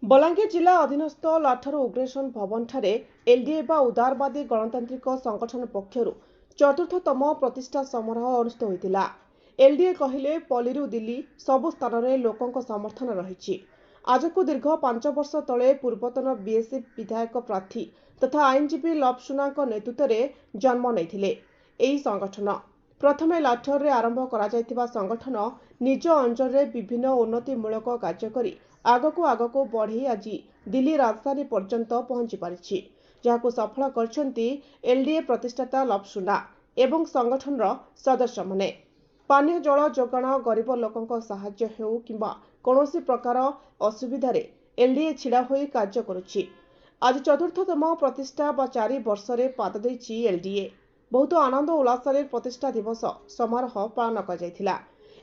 बलांगीर जिला अधीनस्थ लाठर उग्रेशन भवन ठारे एलडीए बा उदारवादी गणतांत्रिक संगठन पक्षरु चतुर्थतम प्रतिष्ठा समारोह अनुष्ठित होइतिला। एलडीए कहिले पल्लीरु दिल्ली सबु स्थान में लोकों समर्थन रही। आज को दीर्घ 5 वर्ष तले पूर्वतन बीएसएफ विधायक प्रार्थी तथा आईनजीवी लवसुना नेतृत्व में जन्म नहीं संगठन प्रथमे लाठर में आरंभ करा संगठन निज अंचल में विभिन्न उन्नतिमूलक कार्य करी आगको बढ़ी आज दिल्ली राजधानी पर्यंत पहुंची पारिछि, जहां सफल करछंती एलडीए प्रतिष्ठाता लवसुना एवं संगठन सदस्य माने। पानीय जल जोगाण गरीब लोकों साहाय्य हेउ किंबा कौनसी प्रकार असुविधा रे एलडीए छिड़ा होई कार्य करुछि। आज चतुर्थतम प्रतिष्ठा 4 वर्ष रे पाद दैछि एलडीए। बहुत आनंद उल्लास प्रतिष्ठा दिवस समारोह पालन कर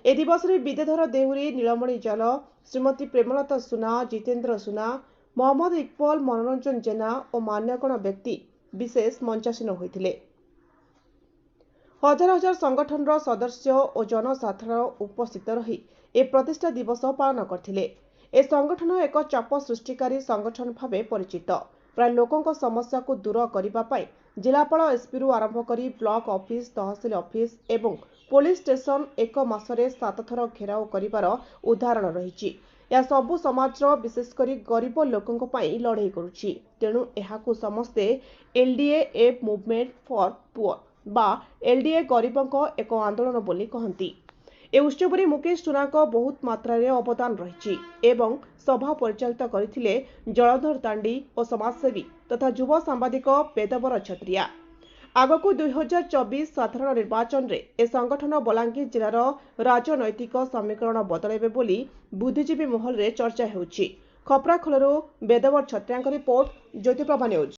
ए दिवस रे विद्याधर देहुरी, नीलमणि जाल, श्रीमती प्रेमलता सुना, जितेंद्र सुना, मोहम्मद इकबाल, मनोरंजन जेना और मान्यगण व्यक्ति विशेष मंचासीन होते। हजार हजार संगठन सदस्य और जनसाधारण उपस्थित रही ए प्रतिष्ठा दिवस पालन करथिले। ए संगठन एक चाप सृष्टिकारी संगठन भाव परिचित। प्राय लोकों समस्या को दूर करने जिलापाल एसपी रु आरंभ करी ब्लॉक ऑफिस, तहसील ऑफिस एवं पुलिस स्टेशन एक मासरे 7 थर घेराव करिवार उदाहरण रही। यह सबु समाज विशेषकर गरीब लोकों लड़ाई करुछि। तेणु एहाकु समस्ते LDA a movement for poor बा एलडीए गरीबों एक आंदोलन बोली कहती। ए उत्सव में मुकेश सुना बहुत मात्रा अवदान रही एवं सभा परिचालित करथिले जलधर तांडी और समाजसेवी तथा युव सांबादिक वेदवर छत्रिया। आगकू 2024 साधारण निर्वाचन रे ए संगठन बलांगीर जिलार राजनैतिक समीकरण बदलाइबे बोली बुद्धिजीवी महल रे चर्चा हेउछि। खपराखोलरू वेदवर छत्रिया रिपोर्ट, ज्योतिप्रभा न्यूज।